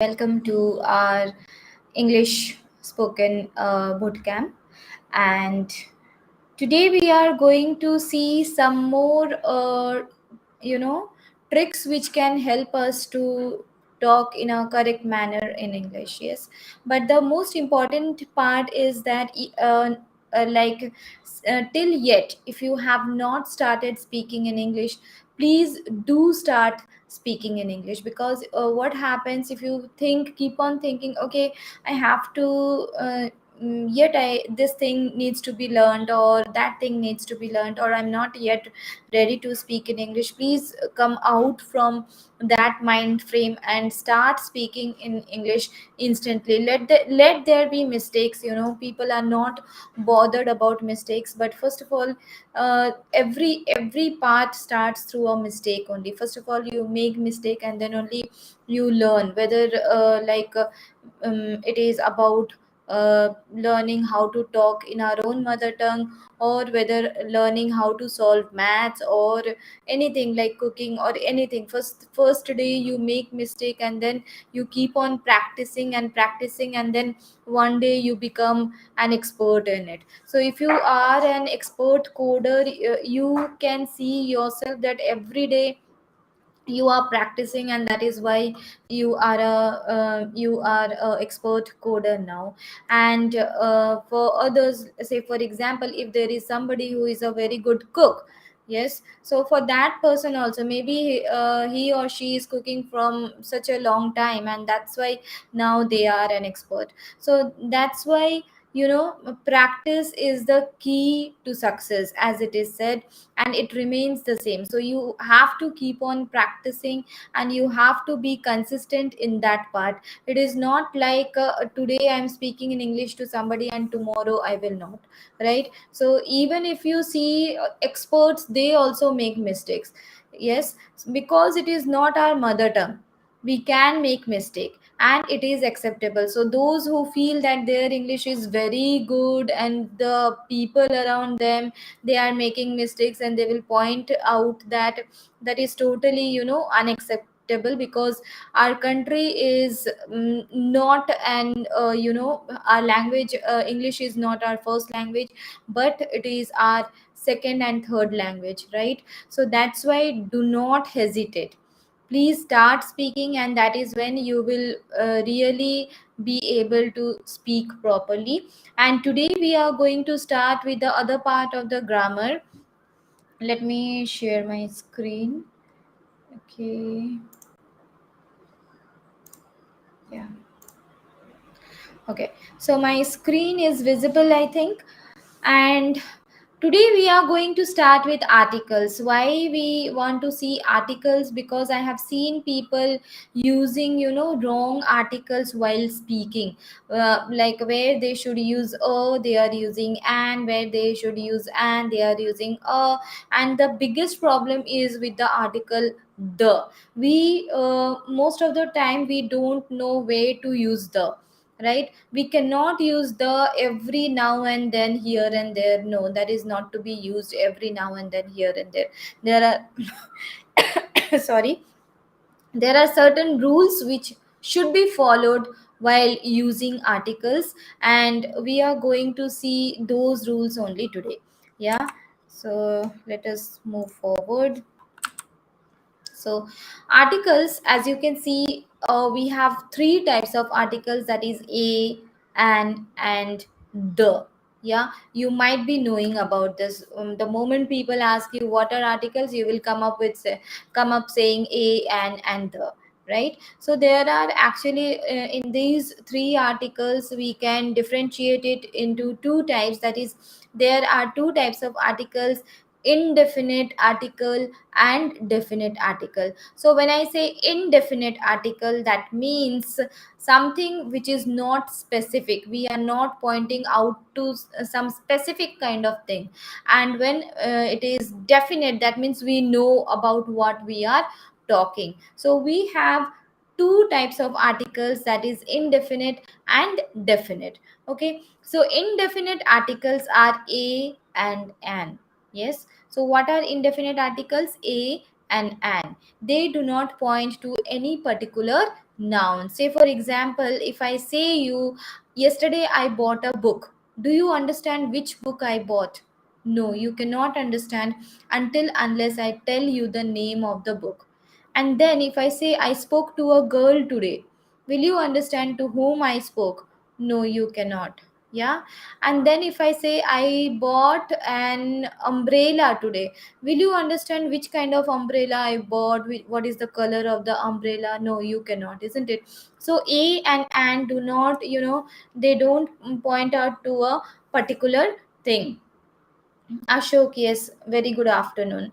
Welcome to our English spoken bootcamp. And today we are going to see some more, you know, tricks which can help us to talk in a correct manner in English. Yes, but the most important part is that, till yet, if you have not started speaking in English, please do start speaking in English, because what happens if you keep on thinking, okay, I have to yet I this thing needs to be learned, or that thing needs to be learned, or I'm not yet ready to speak in English. Please come out from that mind frame and start speaking in English instantly. Let there be mistakes. People are not bothered about mistakes, but first of all, every part starts through a mistake only. First of all, you make mistake, and then only you learn, whether it is about learning how to talk in our own mother tongue, or whether learning how to solve maths, or anything like cooking or anything. First day you make mistake, and then you keep on practicing and practicing, and then one day you become an expert in it. So if you are an expert coder, you can see yourself that every day you are practicing, and that is why you are a expert coder now. And for others, say for example, if there is somebody who is a very good cook, yes, so for that person also, maybe he or she is cooking from such a long time, and that's why now they are an expert. So that's why, practice is the key to success, as it is said, and it remains the same. So you have to keep on practicing, and you have to be consistent in that part. It is not like, today I am speaking in English to somebody and tomorrow I will not, right? So even if you see experts, they also make mistakes. Yes, because it is not our mother tongue, we can make mistake, and it is acceptable. So those who feel that their English is very good, and the people around them, they are making mistakes, and they will point out that that is totally, unacceptable, because our country is not an our language, English is not our first language, but it is our second and third language, right? So that's why, do not hesitate. Please start speaking, and that is when you will really be able to speak properly. And today we are going to start with the other part of the grammar. Let me share my screen. Okay. Yeah. Okay. So my screen is visible, I think. And today we are going to start with articles. Why we want to see articles? Because I have seen people using, wrong articles while speaking. Like where they should use a, they are using and; where they should use and, they are using a. And the biggest problem is with the article the. We most of the time we don't know where to use the, right? We cannot use the every now and then, here and there. No, that is not to be used every now and then, here and there. There are sorry, there are certain rules which should be followed while using articles, and we are going to see those rules only today. Yeah, so let us move forward. So articles, as you can see, we have three types of articles, that is a, and the. Yeah, you might be knowing about this. The moment people ask you what are articles, you will come up saying a, and the, right? So there are actually, in these three articles, we can differentiate it into two types. That is, there are two types of articles: indefinite article and definite article. So when I say indefinite article, that means something which is not specific. We are not pointing out to some specific kind of thing. And when it is definite, that means we know about what we are talking. So we have two types of articles, that is indefinite and definite. Okay, so indefinite articles are a and an. Yes, so what are indefinite articles? A and an. They do not point to any particular noun. Say for example, if I say you, yesterday I bought a book. Do you understand which book I bought? No, you cannot understand until unless I tell you the name of the book. And then if I say I spoke to a girl today, will you understand to whom I spoke? No, you cannot. Yeah. And then if I say I bought an umbrella today, will you understand which kind of umbrella I bought? What is the color of the umbrella? No, you cannot, isn't it? So a and do not, they don't point out to a particular thing. Ashok, yes, very good afternoon.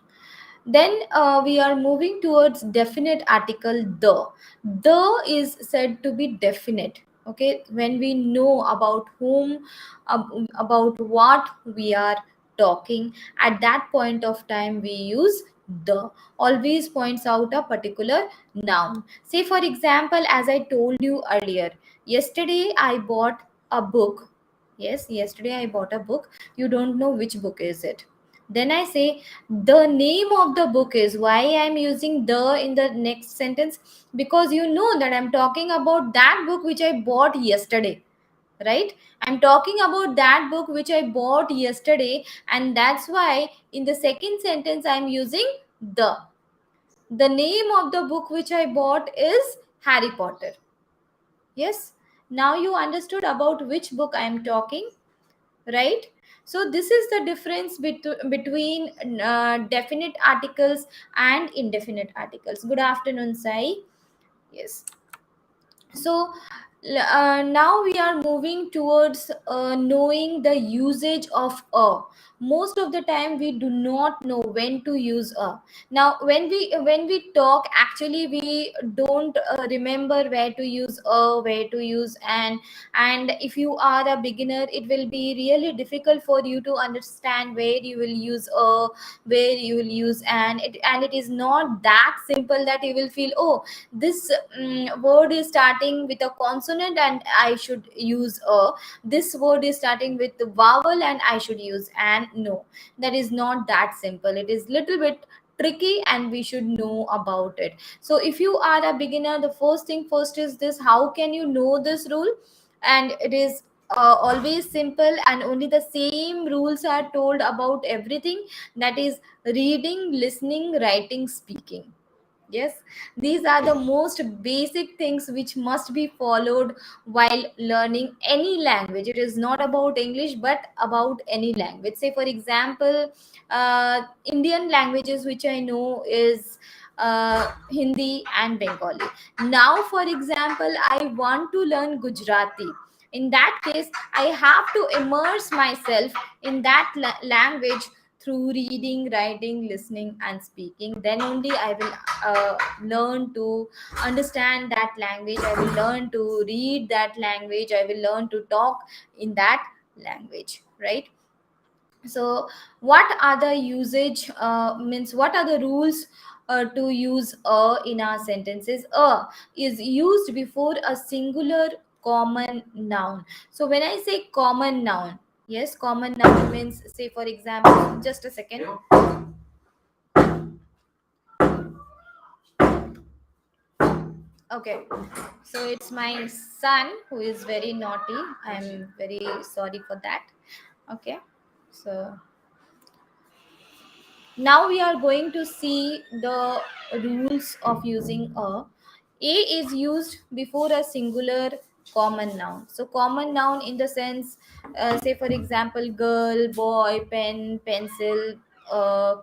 Then we are moving towards definite article the. The is said to be definite. Okay, when we know about whom, about what we are talking, at that point of time we use the. Always points out a particular noun. Say, for example, as I told you earlier, yesterday I bought a book. Yes, yesterday I bought a book. You don't know which book is it. Then I say the name of the book is. Why I'm using the in the next sentence? Because you know that I'm talking about that book which I bought yesterday, right? I'm talking about that book which I bought yesterday, and that's why in the second sentence I'm using the. The name of the book which I bought is Harry Potter. Yes, now you understood about which book I am talking, right? So this is the difference between definite articles and indefinite articles. Good afternoon, Sai. Yes. So now we are moving towards knowing the usage of a. Most of the time we do not know when to use a. Now when we talk, actually we don't remember where to use a, where to use an. And if you are a beginner, it will be really difficult for you to understand where you will use a, where you will use an. And it is not that simple that you will feel, oh, this word is starting with a consonant and I should use a. This word is starting with the vowel and I should use an. No, that is not that simple. It is little bit tricky and we should know about it. So if you are a beginner, the first thing first is this: how can you know this rule? And it is always simple, and only the same rules are told about everything. That is reading, listening, writing, speaking. Yes, these are the most basic things which must be followed while learning any language. It is not about English, but about any language. Say, for example, Indian languages which I know is Hindi and Bengali. Now, for example, I want to learn Gujarati. In that case, I have to immerse myself in that language through reading, writing, listening, and speaking. Then only I will learn to understand that language. I will learn to read that language. I will learn to talk in that language, right? So what are the usage, means what are the rules to use a in our sentences? A is used before a singular common noun. So when I say common noun, yes, common noun means, say for example, just a second. Okay, so it's my son who is very naughty. I'm very sorry for that. Okay, so now we are going to see the rules of using a. A is used before a singular common noun. So common noun in the sense, say for example, girl, boy, pen, pencil,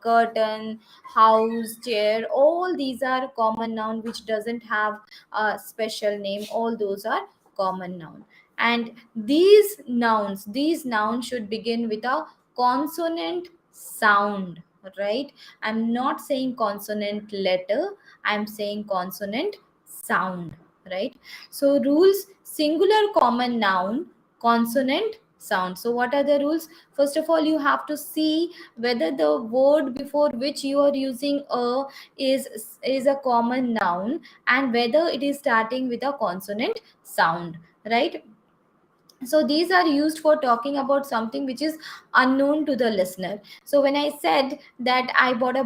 curtain, house, chair. All these are common noun which doesn't have a special name. All those are common noun. And these nouns should begin with a consonant sound, right? I'm not saying consonant letter, I'm saying consonant sound, right? So rules: singular common noun, consonant sound. So what are the rules? First of all, you have to see whether the word before which you are using a is a common noun, and whether it is starting with a consonant sound, right? So these are used for talking about something which is unknown to the listener. So when I said that I bought a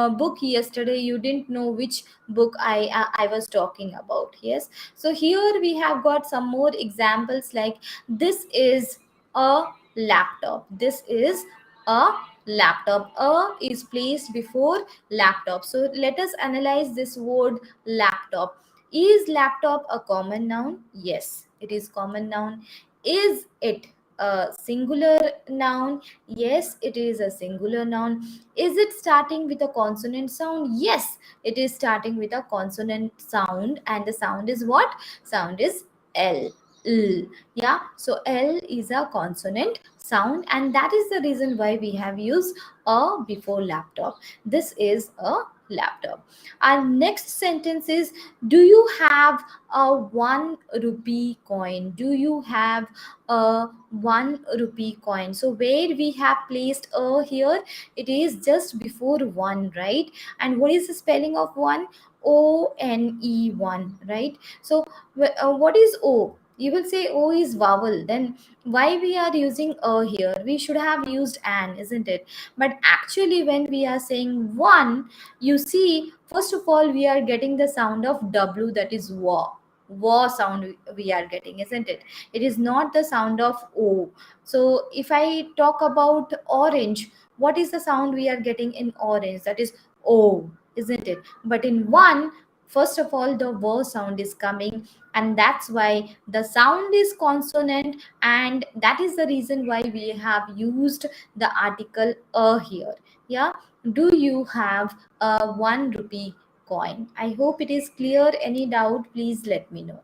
book yesterday, you didn't know which book I was talking about. Yes. So here we have got some more examples, like this is a laptop. This is a laptop. A is placed before laptop. So let us analyze this word laptop. Is laptop a common noun? Yes, it is common noun. Is it a singular noun? Yes, it is a singular noun. Is it starting with a consonant sound? Yes, it is starting with a consonant sound, and the sound is what? Sound is L. L. Yeah, so L is a consonant sound, and that is the reason why we have used a before laptop. This is a laptop. Our next sentence is, do you have a 1 rupee coin? Do you have a 1 rupee coin? So where we have placed a here, it is just before one, right? And what is the spelling of one? O-N-E, one, right? So what is O? You will say O is vowel. Then why we are using a here? We should have used an, isn't it? But actually when we are saying one, you see, first of all, we are getting the sound of W, that is wa. Wa sound we are getting, isn't it? It is not the sound of O. So if I talk about orange, what is the sound we are getting in orange? That is O, isn't it? But in one, first of all, the wa sound is coming, and that's why the sound is consonant, and that is the reason why we have used the article a here. Yeah. Do you have a 1 rupee coin? I hope it is clear. Any doubt, please let me know.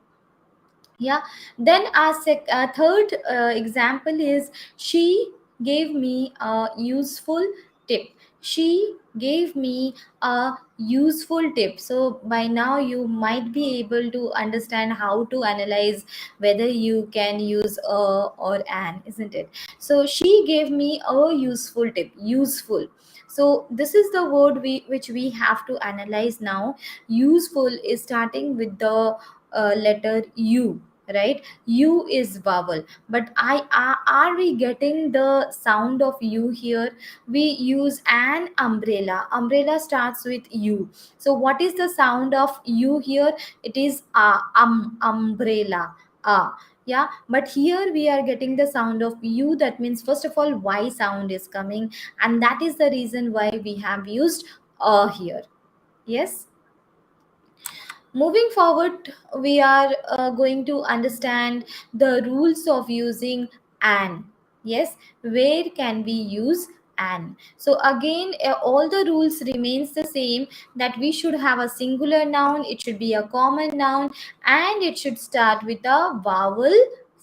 Yeah. Then our third example is, she gave me a useful tip. She gave me a useful tip. So by now you might be able to understand how to analyze whether you can use a or an, isn't it? So she gave me a useful tip. Useful. So this is the word which we have to analyze now. Useful is starting with the letter U, right? U is vowel, but are we getting the sound of U here? We use an umbrella. Umbrella starts with U. So what is the sound of U here? It is umbrella. Yeah, but here we are getting the sound of U. That means first of all Y sound is coming, and that is the reason why we have used here. Yes. Moving forward, we are going to understand the rules of using an. Yes, where can we use an? So again, all the rules remains the same, that we should have a singular noun, it should be a common noun, and it should start with a vowel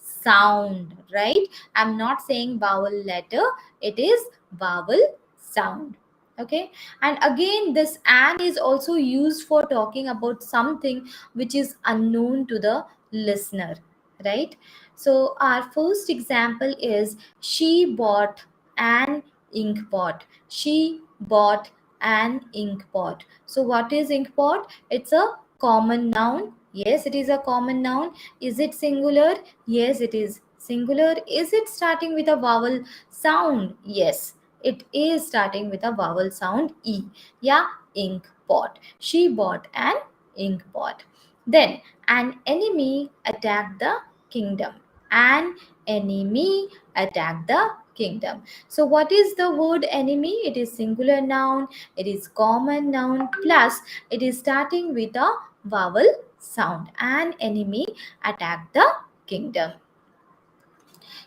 sound, right? I'm not saying vowel letter, it is vowel sound. Okay. And again, this an is also used for talking about something which is unknown to the listener, right? So our first example is, she bought an ink pot. She bought an ink pot. So what is ink pot? It's a common noun. Yes, it is a common noun. Is it singular? Yes, it is singular. Is it starting with a vowel sound? Yes, it is starting with a vowel sound E. Yeah, ink pot. She bought an ink pot. Then, an enemy attacked the kingdom. An enemy attacked the kingdom. So, what is the word enemy? It is singular noun, it is common noun, plus it is starting with a vowel sound. An enemy attacked the kingdom.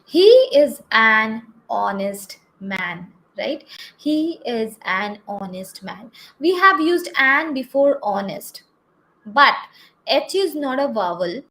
He is an honest man, right? He is an honest man. We have used an before honest, but H is not a vowel,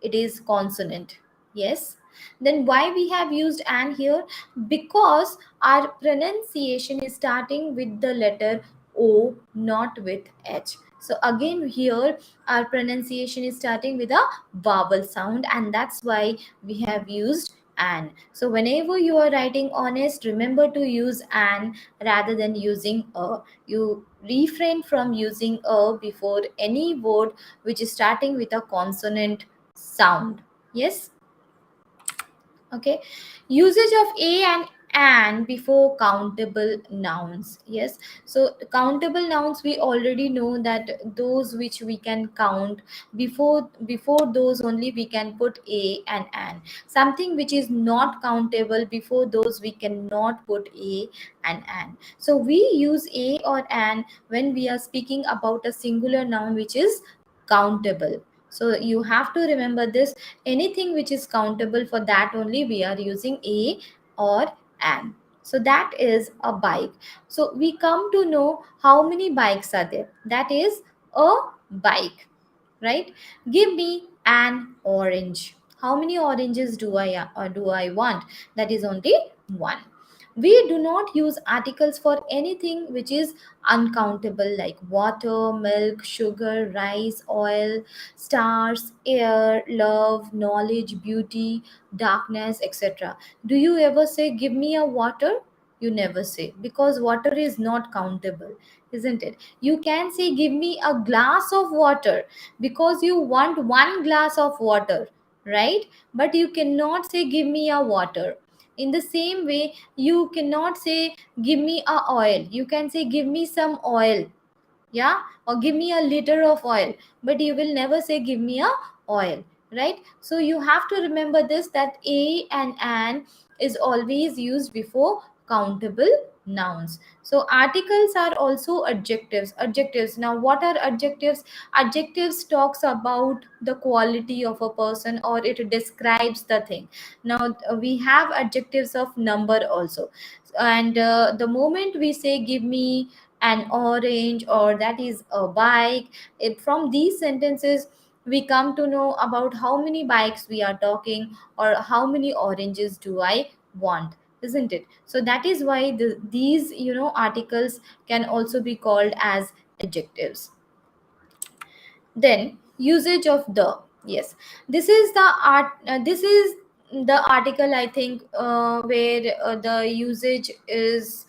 it is consonant. Yes. Then why we have used an here? Because our pronunciation is starting with the letter O, not with H. So again here our pronunciation is starting with a vowel sound, and that's why we have used an. So whenever you are writing honest, remember to use an rather than using a. You refrain from using a before any word which is starting with a consonant sound. Yes. Okay, usage of a and an before countable nouns. Yes, so countable nouns, we already know that those which we can count, before those only we can put a and an. Something which is not countable, before those we cannot put a and an. So we use a or an when we are speaking about a singular noun which is countable. So you have to remember this. Anything which is countable, for that only we are using a or an. So that is a bike. So we come to know how many bikes are there. That is a bike, right? Give me an orange. How many oranges do I want? That is only one. We do not use articles for anything which is uncountable, like water, milk, sugar, rice, oil, stars, air, love, knowledge, beauty, darkness, etc. Do you ever say, give me a water? You never say, because water is not countable, isn't it? You can say, give me a glass of water, because you want one glass of water, right? But you cannot say, give me a water. In the same way, you cannot say, give me a oil. You can say, give me some oil, yeah, or give me a liter of oil, but you will never say, give me a oil, right? So you have to remember this, that a and an is always used before countable nouns. So articles are also adjectives. Now what are adjectives? Adjectives talks about the quality of a person, or it describes the thing. Now we have adjectives of number also. And the moment we say, give me an orange, or that is a bike, from these sentences we come to know about how many bikes we are talking, or how many oranges do I want, isn't it? So that is why these articles can also be called as adjectives. Then usage of the. Yes, this is the this is the article, I think, where the usage is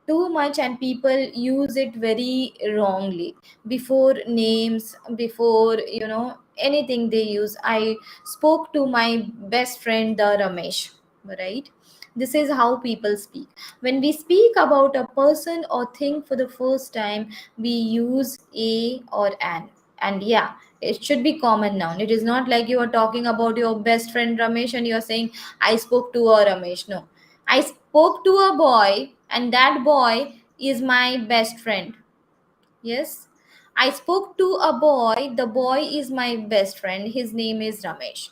too much and people use it very wrongly. Before names, before anything they use, I spoke to my best friend the Ramesh, right? This is how people speak. When we speak about a person or thing for the first time, we use a or an. And yeah, it should be common noun. It is not like you are talking about your best friend Ramesh and you are saying, I spoke to a Ramesh. No, I spoke to a boy, and that boy is my best friend. Yes, I spoke to a boy. The boy is my best friend. His name is Ramesh.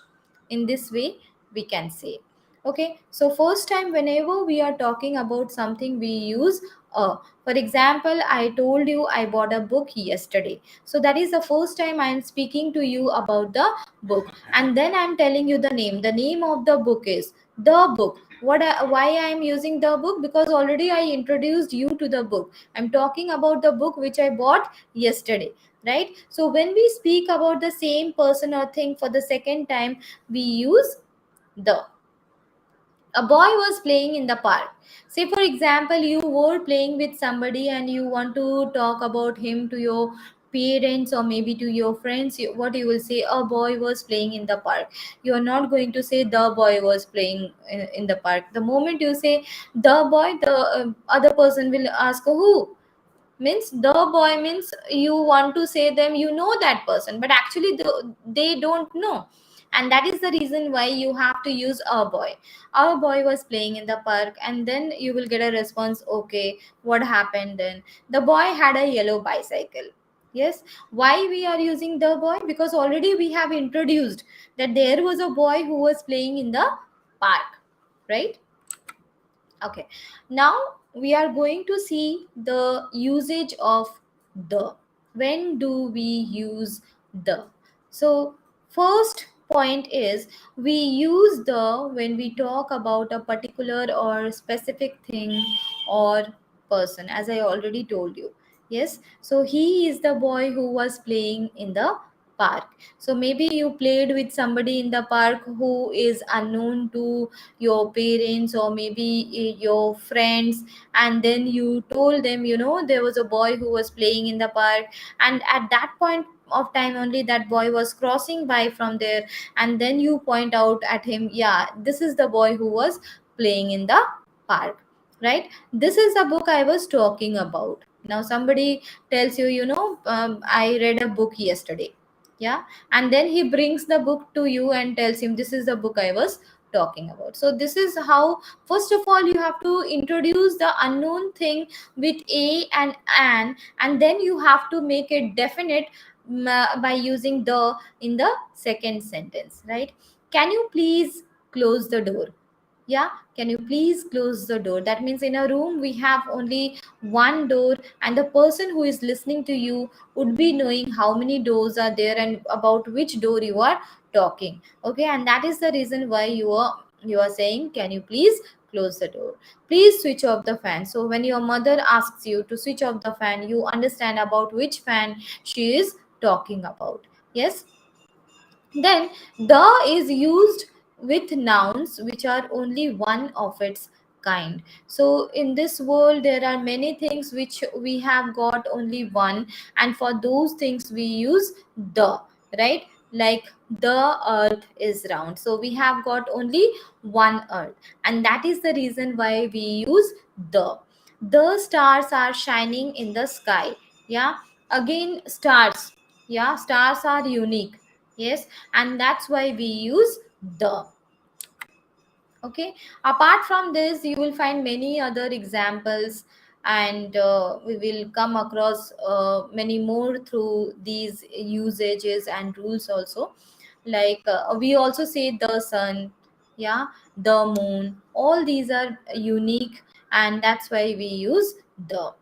In this way, we can say. Okay, so first time, whenever we are talking about something, we use a. For example, I told you I bought a book yesterday. So that is the first time I am speaking to you about the book. And then I am telling you the name. The name of the book is the book. Why I am using the book? Because already I introduced you to the book. I'm talking about the book which I bought yesterday, right? So when we speak about the same person or thing for the second time, we use the. A boy was playing in the park. Say for example, you were playing with somebody and you want to talk about him to your parents or maybe to your friends. What you will say, a boy was playing in the park. You are not going to say the boy was playing in the park. The moment you say the boy, the other person will ask, who? Means the boy, means you want to say them, you know that person, but actually they don't know. And that is the reason why you have to use a boy. Our boy was playing in the park, and then you will get a response, okay, what happened then? The boy had a yellow bicycle. Yes, why we are using the boy? Because already we have introduced that there was a boy who was playing in the park, right? Okay, now we are going to see the usage of the. When do we use the? So, first point is, we use the when we talk about a particular or specific thing or person, as I already told you. Yes, so he is the boy who was playing in the park. So maybe you played with somebody in the park who is unknown to your parents or maybe your friends, and then you told them, there was a boy who was playing in the park. And at that point, of time only that boy was crossing by from there, and then you point out at him, yeah, this is the boy who was playing in the park, right? This is the book I was talking about. Now somebody tells you, I read a book yesterday, yeah, and then he brings the book to you and tells him, this is the book I was talking about. So this is how, first of all, you have to introduce the unknown thing with a and an, and then you have to make it definite, by using the in the second sentence, right? Can you please close the door? Yeah, can you please close the door? That means in a room we have only one door, and the person who is listening to you would be knowing how many doors are there and about which door you are talking. Okay, and that is the reason why you are saying, can you please close the door? Please switch off the fan. So when your mother asks you to switch off the fan, you understand about which fan she is talking about. Yes. Then the is used with nouns which are only one of its kind. So in this world there are many things which we have got only one, and for those things we use the, right? Like the earth is round. So we have got only one earth, and that is the reason why we use the. The stars are shining in the sky. Yeah. Again, stars. Yeah, stars are unique. Yes, and that's why we use the. Okay, apart from this you will find many other examples, and we will come across many more through these usages and rules also. Like we also say the sun, yeah, the moon, all these are unique, and that's why we use the.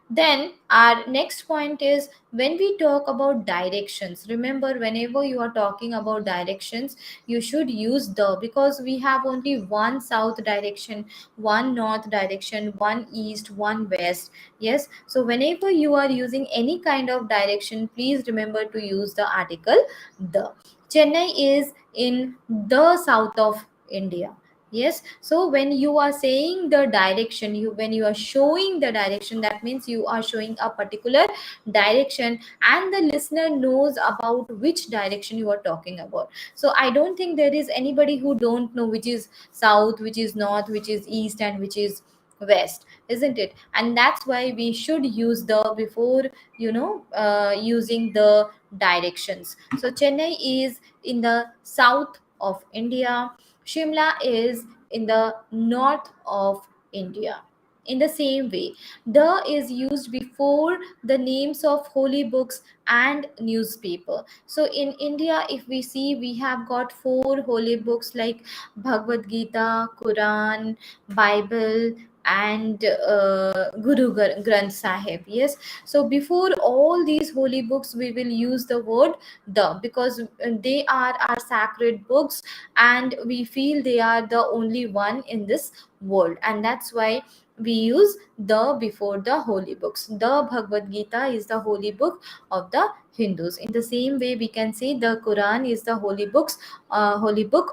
Then our next point is, when we talk about directions, remember, whenever you are talking about directions, you should use the, because we have only one south direction, one north direction, one east, one west. Yes, so whenever you are using any kind of direction, please remember to use the article the. Chennai is in the south of India. Yes, so when you are saying the direction, when you are showing the direction, that means you are showing a particular direction, and the listener knows about which direction you are talking about. So I don't think there is anybody who don't know which is south, which is north, which is east, and which is west, isn't it? And that's why we should use the before using the directions. So Chennai is in the south of India, Shimla is in the north of India. In the same way, the is used before the names of holy books and newspaper. So in India, if we see, we have got four holy books like Bhagavad Gita, Quran, Bible, and Granth Sahib. Yes, so before all these holy books we will use the word the, because they are our sacred books, and we feel they are the only one in this world, and that's why we use the before the holy books. The Bhagavad Gita is the holy book of the Hindus. In the same way, we can say the Quran is the holy book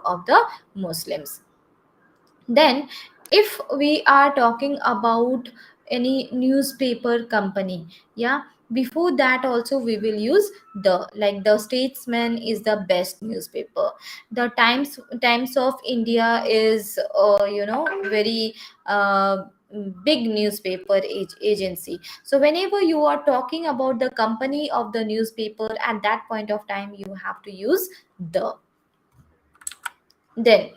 of the Muslims. Then if we are talking about any newspaper company, yeah, before that also we will use the, like the Statesman is the best newspaper. The Times of India is very uh, big newspaper agency. So whenever you are talking about the company of the newspaper, at that point of time you have to use the. Then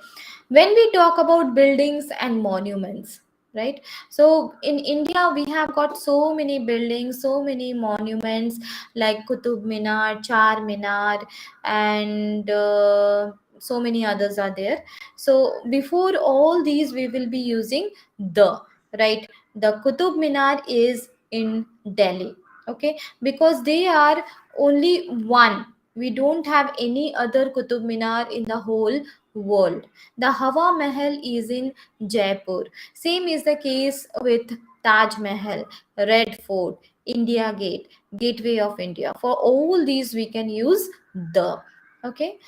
when we talk about buildings and monuments, right? So in India we have got so many buildings, so many monuments, like Qutub Minar, Char Minar, and so many others are there. So before all these we will be using the, right? The Qutub Minar is in Delhi. Okay, because they are only one, we don't have any other Qutub Minar in the whole world. The Hawa Mahal is in Jaipur. Same is the case with Taj Mahal, Red Fort, India Gate, Gateway of India. For all these, we can use the. Okay.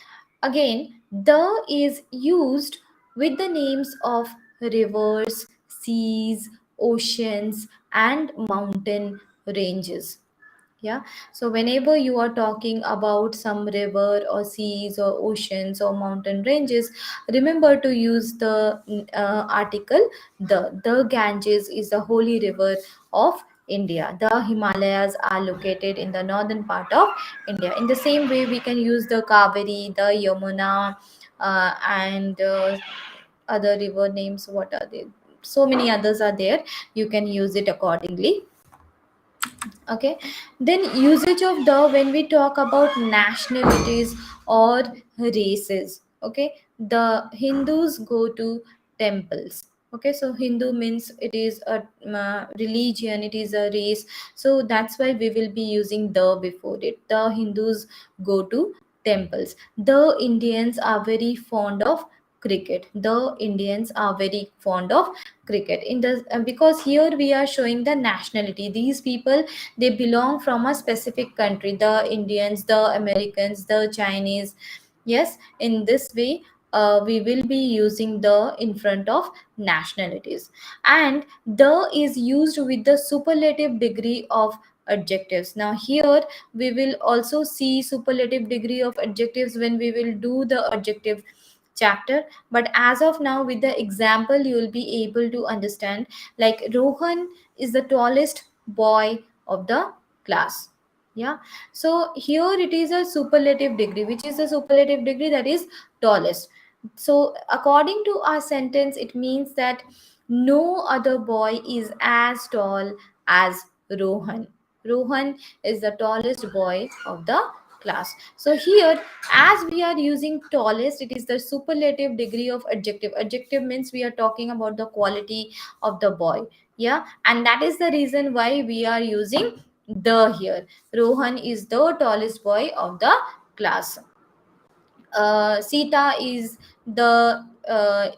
Again, the is used with the names of rivers, seas, oceans, and mountain ranges. Yeah, so whenever you are talking about some river or seas or oceans or mountain ranges, remember to use the article the Ganges is the holy river of India. The Himalayas are located in the northern part of India. In the same way, we can use the Kaveri, the Yamuna, and other river names. What are they? So many others are there. You can use it accordingly. Okay, then usage of the when we talk about nationalities or races. Okay, the Hindus go to temples. Okay, so Hindu means it is a religion, it is a race, so that's why we will be using the before it. The Hindus go to temples. The Indians are very fond of cricket. The Indians are very fond of cricket in the because here we are showing the nationality. These people, they belong from a specific country. The Indians, the Americans, the Chinese. Yes, in this way, we will be using the in front of nationalities. And the is used with the superlative degree of adjectives. Now here we will also see superlative degree of adjectives when we will do the adjective chapter, but as of now with the example you will be able to understand. Like Rohan is the tallest boy of the class. Yeah, so here it is a superlative degree. Which is the superlative degree? That is tallest. So according to our sentence, it means that no other boy is as tall as Rohan. Rohan is the tallest boy of the class. So here, as we are using tallest, it is the superlative degree of adjective. Adjective means we are talking about the quality of the boy. Yeah, and that is the reason why we are using the here. Rohan is the tallest boy of the class. Sita is the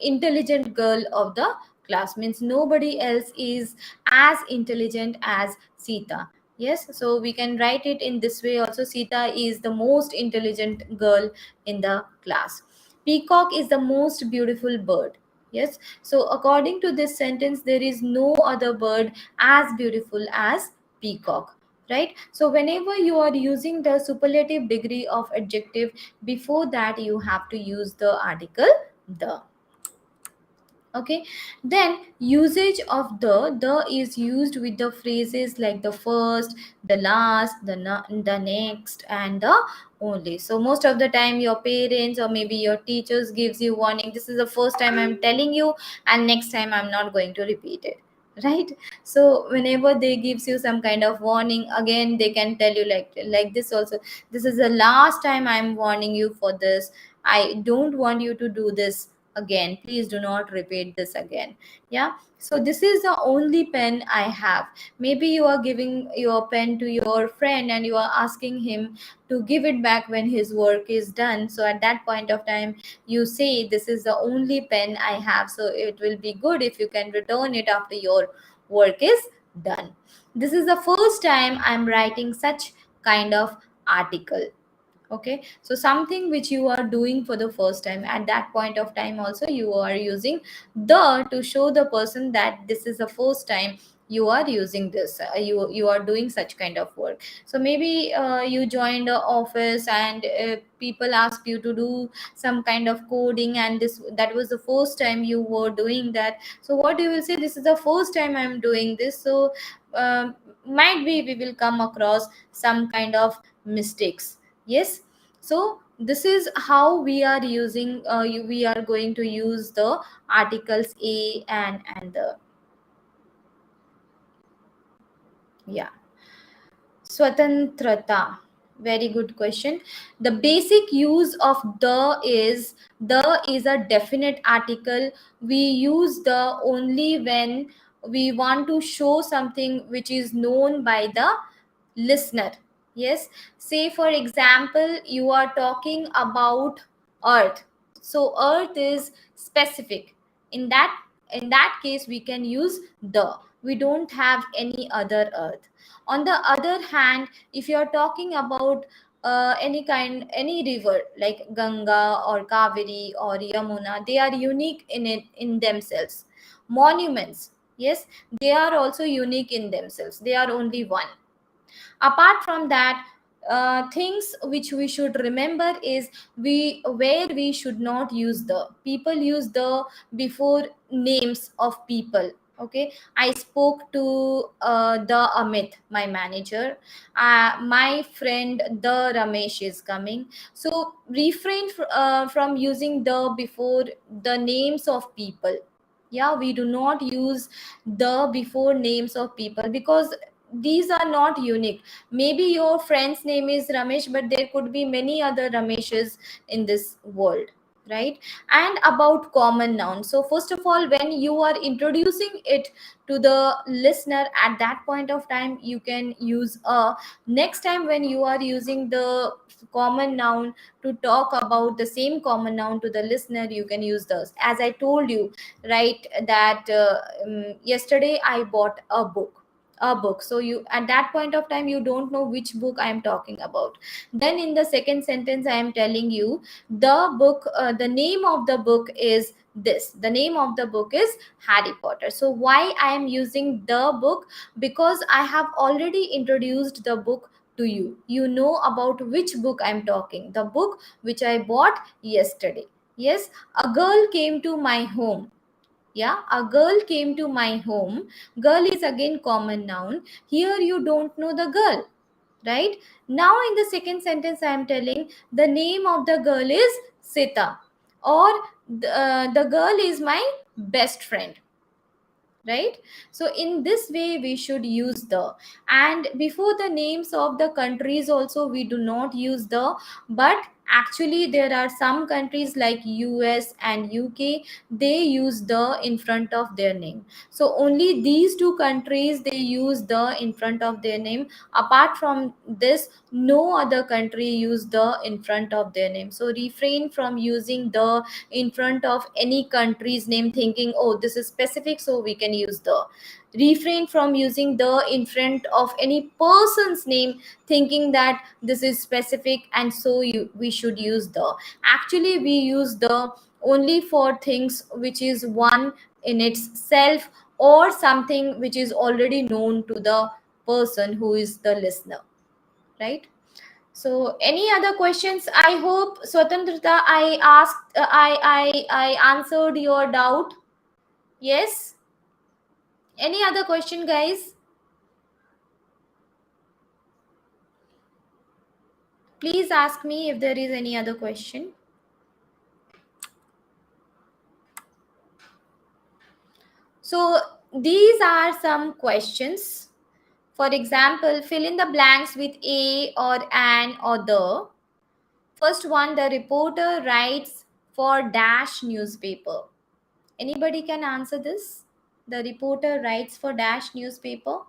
intelligent girl of the class. Means nobody else is as intelligent as Sita. Yes, so we can write it in this way also. Sita is the most intelligent girl in the class. Peacock is the most beautiful bird. Yes, so according to this sentence, there is no other bird as beautiful as peacock, right? So whenever you are using the superlative degree of adjective, before that you have to use the article the. Okay, then usage of the is used with the phrases like the first, the last, the next, and the only. So most of the time your parents or maybe your teachers gives you warning, this is the first time I'm telling you, and next time I'm not going to repeat it, right? So whenever they gives you some kind of warning, again they can tell you like this also, this is the last time I'm warning you for this. I don't want you to do this again, please do not repeat this again. Yeah, so this is the only pen I have. Maybe you are giving your pen to your friend and you are asking him to give it back when his work is done. So at that point of time you say, this is the only pen I have, so it will be good if you can return it after your work is done. This is the first time I'm writing such kind of article. Okay, so something which you are doing for the first time, at that point of time also you are using the to show the person that this is the first time you are using this, you are doing such kind of work. So maybe you joined a office and people ask you to do some kind of coding, and this that was the first time you were doing that. So what you will say, this is the first time I'm doing this. So might be we will come across some kind of mistakes. Yes, so this is how we are using we are going to use the articles a and the. Yeah, swatantrata, very good question. The basic use of the is a definite article. We use the only when we want to show something which is known by the listener. Yes, say for example you are talking about earth, so earth is specific. In that case we can use the, we don't have any other earth. On the other hand, if you are talking about any river like Ganga or Kaveri or Yamuna, they are unique in themselves. Monuments, yes, they are also unique in themselves, they are only one. Apart from that, things which we should remember is where we should not use the. People use the before names of people. Okay, I spoke to the Amit, my manager. My friend the Ramesh is coming. So refrain from using the before the names of people. Yeah, we do not use the before names of people because these are not unique. Maybe your friend's name is Ramesh, but there could be many other Rameshes in this world, right? And about common nouns, so first of all, when you are introducing it to the listener, at that point of time you can use a. Next time when you are using the common noun to talk about the same common noun to the listener, you can use those. As I told you, right, that yesterday I bought a book. So you, at that point of time, you don't know which book I am talking about. Then in the second sentence I am telling you the book, the name of the book is this. The name of the book is Harry Potter. So why I am using the book? Because I have already introduced the book to you. You know about which book I am talking. The book which I bought yesterday. Yes, a girl came to my home. Yeah, a girl came to my home. Girl is again common noun. Here you don't know the girl, right? Now in the second sentence I am telling the name of the girl is Sita, or the girl is my best friend, right? So in this way we should use the. And before the names of the countries also we do not use the, but actually there are some countries like US and UK, they use the in front of their name. So only these two countries they use the in front of their name. Apart from this, no other country use the in front of their name. So refrain from using the in front of any country's name thinking, oh, this is specific, so we can use the. Refrain from using the in front of any person's name thinking that this is specific, and so we should use the. Actually we use the only for things which is one in itself, or something which is already known to the person who is the listener, right? So, any other questions? I hope Swatantrata, I asked, I answered your doubt. Yes. Any other question, guys? Please ask me if there is any other question. So, these are some questions. For example, fill in the blanks with a or an or the. First one, the reporter writes for dash newspaper. Anybody can answer this? The reporter writes for dash newspaper.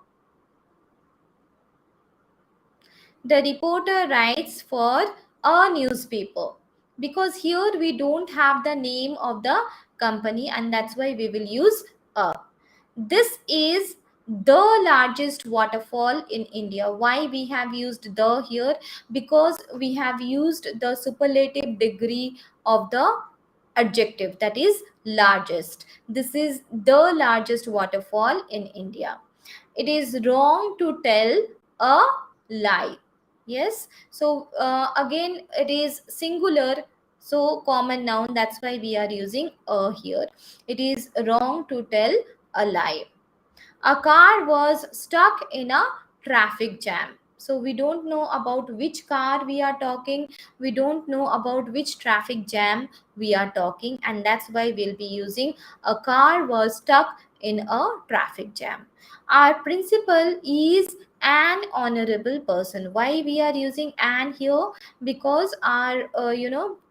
The reporter writes for a newspaper, because here we don't have the name of the company, and that's why we will use a. This is the largest waterfall in India. Why we have used the here? Because we have used the superlative degree of the adjective, that is largest. This is the largest waterfall in India. It is wrong to tell a lie. Yes, so again it is singular, so common noun, that's why we are using a here. It is wrong to tell a lie. A car was stuck in a traffic jam. So we don't know about which car we are talking, we don't know about which traffic jam we are talking, and that's why we'll be using a car was stuck in a traffic jam. Our principal is an honorable person. Why we are using an here? Because our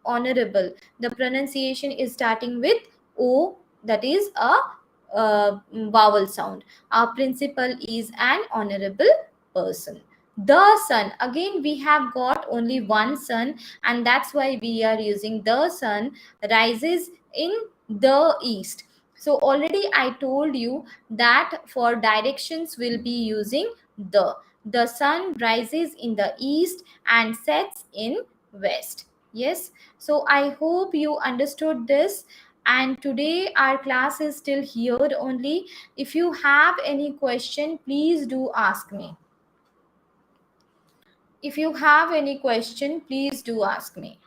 honorable, the pronunciation is starting with o, that is a vowel sound. Our principal is an honorable person. The sun, again we have got only one sun, and that's why we are using the sun rises in the east. So already I told you that for directions we'll be using the sun rises in the east and sets in west. Yes, so I hope you understood this, and today our class is still here only. If you have any question, please do ask me. If you have any question, please do ask me.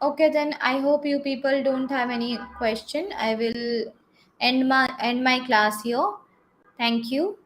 Okay, then I hope you people don't have any question. I will end my class here. Thank you.